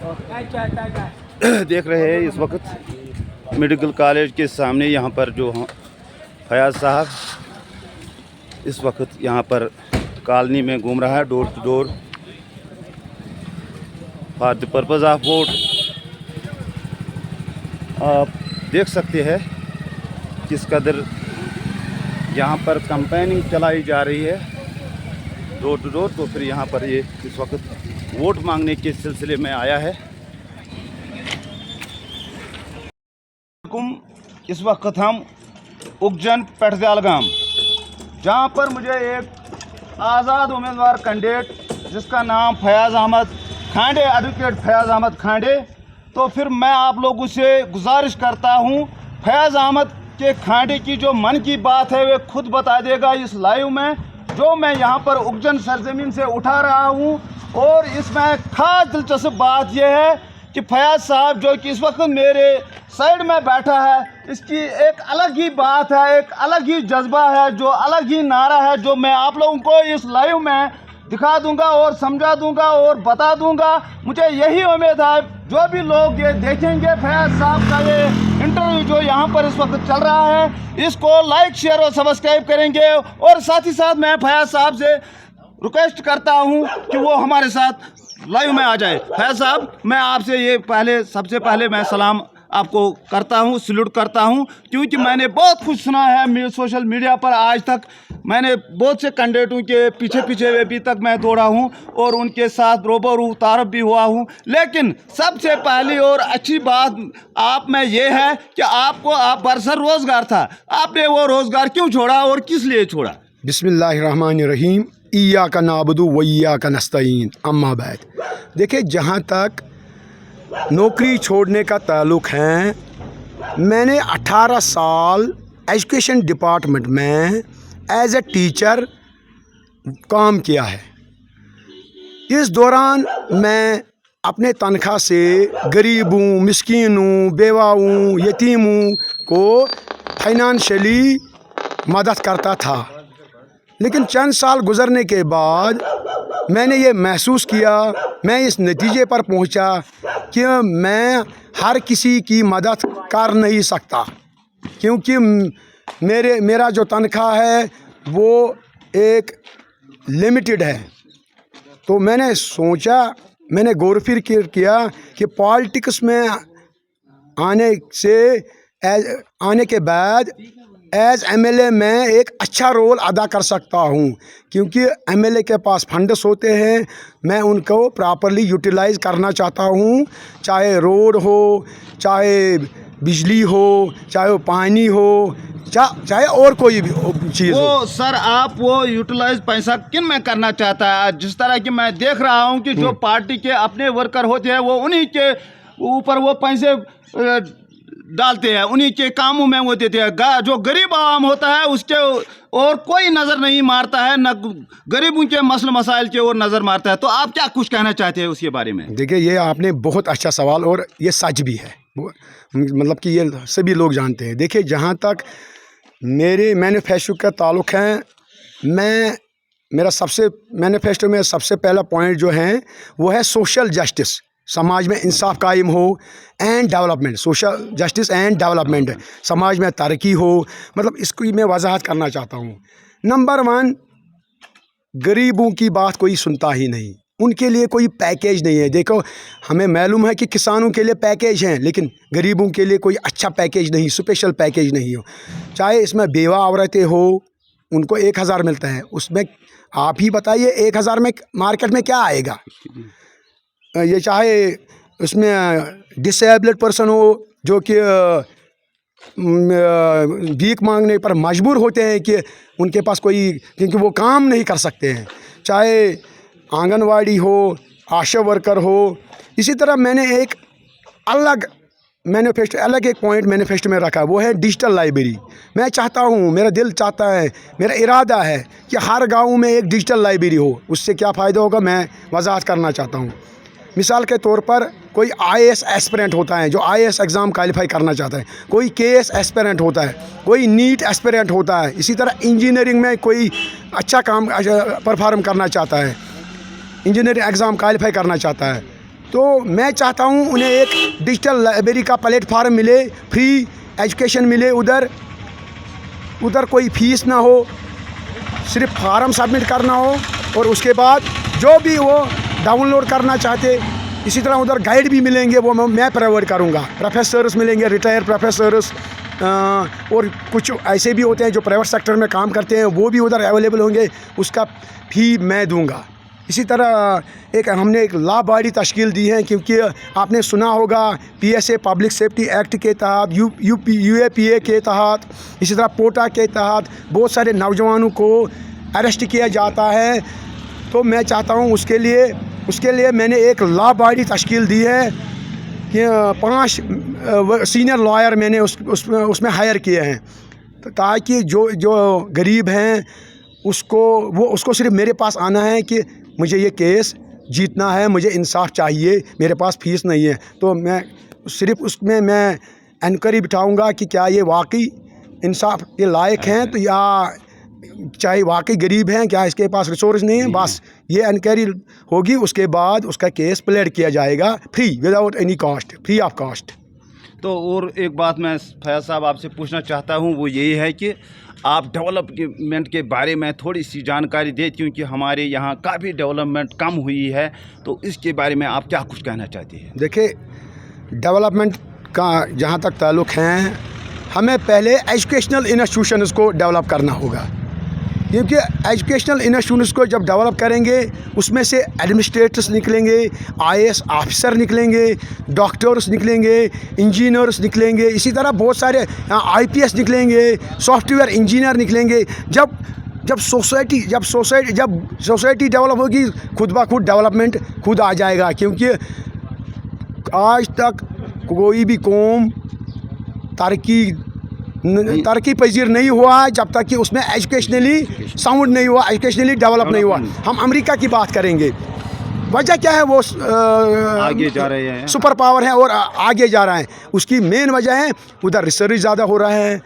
देख रहे हैं इस वक्त मेडिकल कॉलेज के सामने यहाँ पर जो फयाज साहब इस वक्त यहाँ पर कॉलोनी में घूम रहा है door to door for the purpose of vote. आप देख सकते हैं किस कदर यहाँ पर कैंपेनिंग चलाई जा रही है डोर टू डोर। तो फिर यहाँ पर ये इस वक्त वोट मांगने के सिलसिले में आया है। इस वक्त हम उगजन पेठदयालगाम जहाँ पर मुझे एक आज़ाद उम्मीदवार कैंडिडेट जिसका नाम फयाज़ अहमद खांडे, एडवोकेट फयाज़ अहमद खांडे, तो फिर मैं आप लोगों से गुजारिश करता हूँ फयाज़ अहमद के खांडे की जो मन की बात है वे खुद बता देगा इस लाइव में जो मैं यहाँ पर उगजन सरजमीन से उठा रहा हूँ। और इसमें खास दिलचस्प बात यह है कि फयाज साहब जो कि इस वक्त मेरे साइड में बैठा है, इसकी एक अलग ही बात है, एक अलग ही जज्बा है, जो अलग ही नारा है जो मैं आप लोगों को इस लाइव में दिखा दूंगा और समझा दूंगा और बता दूंगा। मुझे यही उम्मीद है जो भी लोग ये देखेंगे फयाज साहब का ये इंटरव्यू जो यहाँ पर इस वक्त चल रहा है, इसको लाइक शेयर और सब्सक्राइब करेंगे। और साथ ही साथ मैं फयाज साहब से रिक्वेस्ट करता हूँ कि वो हमारे साथ लाइव में आ जाए। फयाज साहब, मैं आपसे ये सबसे पहले मैं सलाम आपको करता हूँ, सल्यूट करता हूँ, क्योंकि मैंने बहुत कुछ सुना है सोशल मीडिया पर। आज तक मैंने बहुत से कैंडिडेटों के पीछे अभी तक मैं दौड़ा हूँ और उनके साथ रूबरू तारफ़ भी हुआ हूँ। लेकिन सबसे पहली और अच्छी बात आप में ये है कि आप बरसर रोज़गार था, आपने वो रोज़गार क्यों छोड़ा और किस लिए छोड़ा? बिस्मिल्लाहिर्रहमानिर्रहीम, इय्याका नअबुदु व इय्याका नस्तईन, अम्मा बाद। देखिए, जहाँ तक नौकरी छोड़ने का ताल्लुक़ है, मैंने 18 साल एजुकेशन डिपार्टमेंट में एज ए टीचर काम किया है। इस दौरान मैं अपने तनख्वाह से गरीबों, मिस्कीनों, बेवाओं, यतीमों को फाइनेंशियली मदद करता था। लेकिन चंद साल गुजरने के बाद मैंने ये महसूस किया, मैं इस नतीजे पर पहुंचा कि मैं हर किसी की मदद कर नहीं सकता, क्योंकि मेरा जो तनख्वाह है वो एक लिमिटेड है। तो मैंने सोचा, मैंने गौर फिक्र किया कि पॉलिटिक्स में आने के बाद एज एमएलए मैं एक अच्छा रोल अदा कर सकता हूं, क्योंकि एमएलए के पास फंड्स होते हैं। मैं उनको प्रॉपरली यूटिलाइज़ करना चाहता हूं, चाहे रोड हो, चाहे बिजली हो, चाहे पानी हो, चाहे और कोई भी चीज़ हो। सर, आप वो यूटिलाइज पैसा किन में करना चाहता है? जिस तरह की मैं देख रहा हूं कि जो पार्टी के अपने वर्कर होते हैं वो उन्हीं के ऊपर वो पैसे डालते हैं, उन्हीं के कामों में वो देते हैं। जो गरीब आवाम होता है उसके और कोई नज़र नहीं मारता है, न गरीबों के मसले मसाइल के और नज़र मारता है। तो आप क्या कुछ कहना चाहते हैं उसके बारे में? देखिए, ये आपने बहुत अच्छा सवाल, और ये सच भी है, मतलब कि ये सभी लोग जानते हैं। देखिए, जहाँ तक मेरे मैनिफेस्टो का ताल्लुक़ है, मेरा मैनिफेस्टो में सबसे पहला पॉइंट जो है वो है सोशल जस्टिस, समाज में इंसाफ कायम हो, and development. Social justice and development, समाज में तरक्की हो, मतलब इसकी मैं वजाहत करना चाहता हूँ। नंबर 1, गरीबों की बात कोई सुनता ही नहीं, उनके लिए कोई पैकेज नहीं है। देखो, हमें मालूम है कि किसानों के लिए पैकेज हैं, लेकिन गरीबों के लिए कोई अच्छा पैकेज नहीं, स्पेशल पैकेज नहीं हो। चाहे इसमें बेवा औरतें हो, उनको 1000 मिलता है, उसमें आप ही बताइए 1000 में मार्केट में क्या आएगा? ये चाहे उसमें डिसेबल्ड पर्सन हो जो कि भीख मांगने पर मजबूर होते हैं कि उनके पास कोई, क्योंकि वो काम नहीं कर सकते हैं, चाहे आंगनवाड़ी हो, आशा वर्कर हो। इसी तरह मैंने एक अलग एक पॉइंट मैनिफेस्टो में रखा, वो है डिजिटल लाइब्रेरी। मैं चाहता हूँ, मेरा दिल चाहता है, मेरा इरादा है कि हर गांव में एक डिजिटल लाइब्रेरी हो। उससे क्या फ़ायदा होगा मैं वजाहत करना चाहता हूँ। मिसाल के तौर पर कोई आईएएस एस्पिरेंट होता है जो आईएएस एग्ज़ाम क्वालिफाई करना चाहता है, कोई केएस एस्पिरेंट होता है, कोई नीट एस्पिरेंट होता है, इसी तरह इंजीनियरिंग में कोई अच्छा काम परफॉर्म करना चाहता है, इंजीनियरिंग एग्ज़ाम क्वालिफाई करना चाहता है, تو میں چاہتا ہوں انہیں ایک ڈیجیٹل لائبریری کا پلیٹ فارم ملے, فری ایجوکیشن ملے, ادھر کوئی فیس نہ ہو, صرف فارم سبمٹ کرنا ہو, اور اس کے بعد جو بھی وہ ڈاؤن لوڈ کرنا چاہتے, اسی طرح ادھر گائیڈ بھی ملیں گے, وہ میں پرووائڈ کروں گا. پروفیسرس ملیں گے, ریٹائر پروفیسرس, اور کچھ ایسے بھی ہوتے ہیں جو پرائیویٹ سیکٹر میں کام کرتے ہیں, وہ بھی ادھر اویلیبل ہوں گے, اس کا فی میں دوں گا. اسی طرح ہم نے ایک لا باڈی تشکیل دی ہے, کیونکہ آپ نے سنا ہوگا PSA پبلک سیفٹی ایکٹ کے تحت, UAPA کے تحت, اسی طرح پوٹا کے تحت بہت سارے نوجوانوں کو اریسٹ کیا جاتا ہے. تو میں چاہتا ہوں اس کے لیے میں نے ایک لا باڈی تشکیل دی ہے کہ 5 سینئر لائر میں نے اس میں ہائر کیے ہیں, تاکہ جو غریب ہیں اس کو صرف میرے پاس آنا ہے کہ مجھے یہ کیس جیتنا ہے, مجھے انصاف چاہیے, میرے پاس فیس نہیں ہے. تو میں صرف اس میں انکوائری بٹھاؤں گا کہ کیا یہ واقعی انصاف کے لائق ہیں, تو یا چاہے واقعی غریب ہیں, کیا اس کے پاس ریسورس نہیں ہے. بس یہ انکوائری ہوگی, اس کے بعد اس کا کیس پلیڈ کیا جائے گا free, without any cost, free of cost. تو اور ایک بات میں فیاض صاحب آپ سے پوچھنا چاہتا ہوں, وہ یہی ہے کہ آپ ڈیولپمنٹ کے بارے میں تھوڑی سی جانکاری دیں, کیونکہ ہمارے یہاں کافی ڈیولپمنٹ کم ہوئی ہے, تو اس کے بارے میں آپ کیا کچھ کہنا چاہتے ہیں؟ دیکھیں, ڈیولپمنٹ کا جہاں تک تعلق ہے, ہمیں پہلے ایجوکیشنل انسٹیٹیوشنز کو ڈیولپ کرنا ہوگا, کیونکہ ایجوکیشنل انسٹیٹیوشنز کو جب ڈیولپ کریں گے, اس میں سے ایڈمنسٹریٹرس نکلیں گے, IAS آفیسر نکلیں گے, ڈاکٹرس نکلیں گے, انجینئرس نکلیں گے, اسی طرح بہت سارے IPS نکلیں گے, سافٹ ویئر انجینئر نکلیں گے. جب سوسائٹی ڈیولپ ہوگی, خود بخود ڈیولپمنٹ خود آ جائے گا. کیونکہ آج تک کوئی بھی قوم ترقی پذیر نہیں ہوا جب تک کہ اس میں ایجوکیشنلی ساؤنڈ نہیں ہوا, ایجوکیشنلی ڈیولپ نہیں ہوا. ہم امریکہ کی بات کریں گے, وجہ کیا ہے, وہ آگے جا رہے ہیں, سپر پاور ہیں اور آگے جا رہے ہیں. اس کی مین وجہ ہے ادھر ریسرچ زیادہ ہو رہا ہے,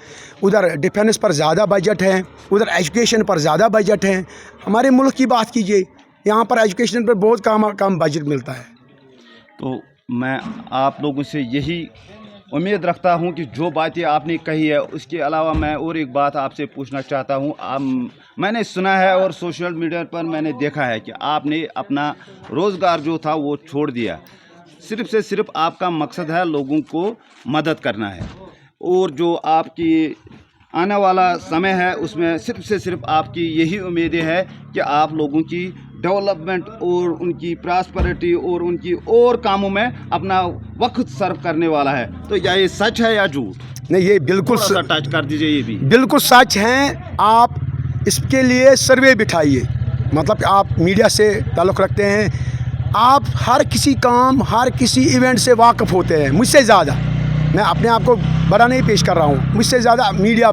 ادھر ڈیفینس پر زیادہ بجٹ ہے, ادھر ایجوکیشن پر زیادہ بجٹ ہے. ہمارے ملک کی بات کیجئے, یہاں پر ایجوکیشن پر بہت کم بجٹ ملتا ہے. تو میں آپ لوگوں سے یہی امید رکھتا ہوں کہ جو باتیں آپ نے کہی ہے, اس کے علاوہ میں اور ایک بات آپ سے پوچھنا چاہتا ہوں. میں نے سنا ہے اور سوشل میڈیا پر میں نے دیکھا ہے کہ آپ نے اپنا روزگار جو تھا وہ چھوڑ دیا, صرف سے صرف آپ کا مقصد ہے لوگوں کو مدد کرنا ہے, اور جو آپ کی آنے والا سمے ہے اس میں صرف سے صرف آپ کی یہی امیدیں ہے کہ آپ لوگوں کی ڈیولپمنٹ اور ان کی پراسپرٹی اور ان کی اور کاموں میں اپنا وقت صرف کرنے والا ہے. تو یا یہ سچ ہے یا جھوٹ؟ نہیں, یہ بالکل ٹچ کر دیجئے, یہ بھی بالکل سچ ہیں. آپ اس کے لیے سروے بٹھائیے, مطلب کہ آپ میڈیا سے تعلق رکھتے ہیں, آپ ہر کسی کام, ہر کسی ایونٹ سے واقف ہوتے ہیں مجھ سے زیادہ. میں اپنے آپ کو بڑا نہیں پیش کر رہا ہوں, مجھ سے زیادہ میڈیا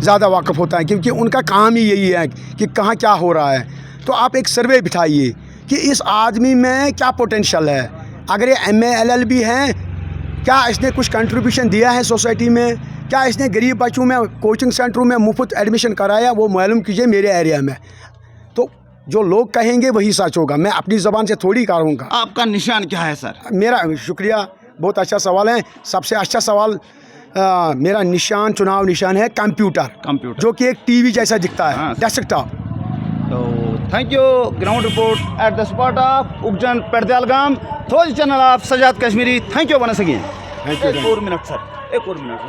زیادہ واقف ہوتا ہے, کیونکہ ان کا کام ہی یہی ہے کہ کہاں کیا ہو رہا ہے. تو آپ ایک سروے بٹھائیے کہ اس آدمی میں کیا پوٹینشیل ہے, اگر یہ MA LLB ہے, کیا اس نے کچھ کنٹریبیوشن دیا ہے سوسائٹی میں, کیا اس نے غریب بچوں میں کوچنگ سینٹروں میں مفت ایڈمیشن کرایا, وہ معلوم کیجیے میرے ایریا میں. تو جو لوگ کہیں گے وہی سچ ہوگا, میں اپنی زبان سے تھوڑی کروں گا. آپ کا نشان کیا ہے سر؟ میرا شکریہ, بہت اچھا سوال ہے. سب سے اچھا سوال, میرا نشان, چناؤ نشان ہے کمپیوٹر, جو کہ ایک TV جیسا دکھتا ہے, ڈیسک ٹاپ. تو thank you. Ground report at the spot of اگجن پیٹدیالگام, تھوڑی channel of Sajjad Kashmiri. Thank you once again. ایک اور منٹ سر, ایک اور minute.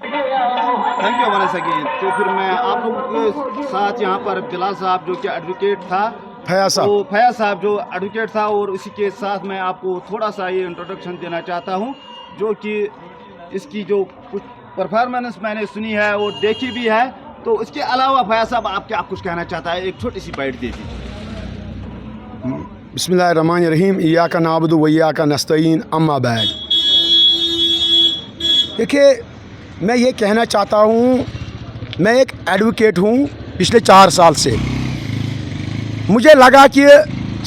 Thank you once again. تو پھر میں آپ لوگوں کے ساتھ یہاں پر بلال صاحب جو کہ ایڈوکیٹ تھا, فیاض صاحب جو ایڈوکیٹ تھا, اور اسی کے ساتھ میں آپ کو تھوڑا سا یہ انٹروڈکشن دینا چاہتا ہوں, جو کہ اس کی جو کچھ پرفارمنس میں نے سنی ہے اور دیکھی بھی ہے. تو اس کے علاوہ فیاض صاحب آپ کیا کچھ کہنا چاہتا ہے, ایک چھوٹی سی بائٹ دے دیجیے. بسم اللہ الرحمن الرحیم. ایاک نعبد و ایاک نستعین, اما بعد. دیکھیے, میں یہ کہنا چاہتا ہوں, میں ایک ایڈوکیٹ ہوں پچھلے 4 سال سے. مجھے لگا کہ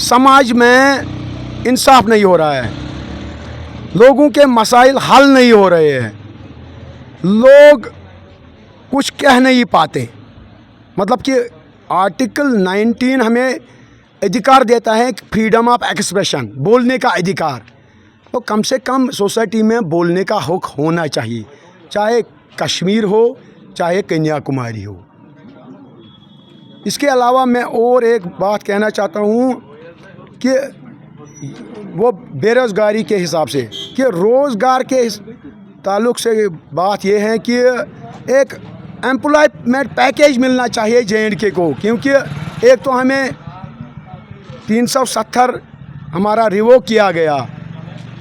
سماج میں انصاف نہیں ہو رہا ہے, لوگوں کے مسائل حل نہیں ہو رہے ہیں, لوگ کچھ کہہ نہیں پاتے. مطلب کہ آرٹیکل 19 ہمیں अधिकार देता है फ्रीडम ऑफ एक्सप्रेशन, बोलने का अधिकार, तो कम से कम सोसाइटी में बोलने का हक होना चाहिए, चाहे कश्मीर हो चाहे कन्याकुमारी हो। इसके अलावा मैं और एक बात कहना चाहता हूँ कि वो बेरोज़गारी के हिसाब से, कि रोज़गार के ताल्लुक़ से बात ये है कि एक एम्प्लॉयमेंट पैकेज मिलना चाहिए JNK को, क्योंकि एक तो हमें 370 हमारा रिवोक किया गया,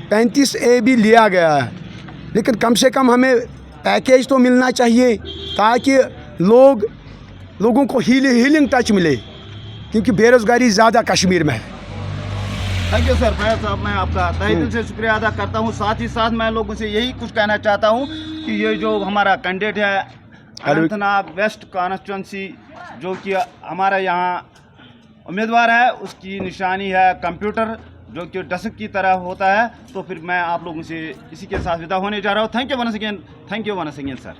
35A भी लिया गया है, लेकिन कम से कम हमें पैकेज तो मिलना चाहिए ताकि लोगों को हीलिंग टच मिले, क्योंकि बेरोज़गारी ज़्यादा कश्मीर में है। थैंक यू सर फैयाज साहब, मैं आपका तहे दिल से शुक्रिया अदा करता हूँ। साथ ही साथ मैं लोगों से यही कुछ कहना चाहता हूँ कि ये जो हमारा कैंडिडेट है अनंतनाग वेस्ट कॉन्स्टिट्यूंसी, जो कि हमारा यहाँ उम्मीदवार है, उसकी निशानी है कंप्यूटर, जो कि डस्क की तरह होता है। तो फिर मैं आप लोगों से इसी के साथ विदा होने जा रहा हूँ। Thank you once again sir.